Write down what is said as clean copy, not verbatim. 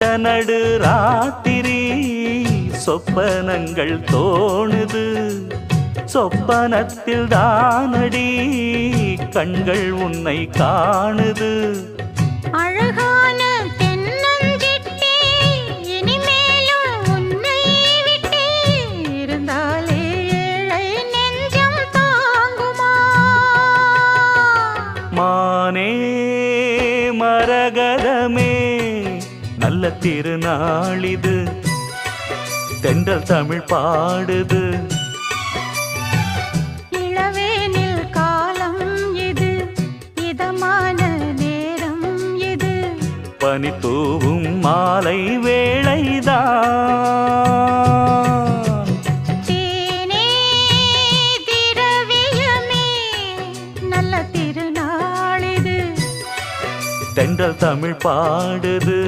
நடு ராத்திரி சொப்பனங்கள் தோணுது, சொப்பனத்தில் தானடி கண்கள் உன்னை காணுது. அழகான தென்னஞ்சிட்டே இனிமேலும் உன்னை விட்டே இருந்தாலே ஏழை நெஞ்சம் தாங்குமா? மானே மரகதமே நல்ல திருநாளிது, தென்றல் தமிழ் பாடுது. இளவேனில் காலம் இது, இதமான நேரம் இது, பனி தூவும் மாலை வேளைதான். தேனே திரவியமே நல்ல திருநாளிது, தென்றல் தமிழ் பாடுது.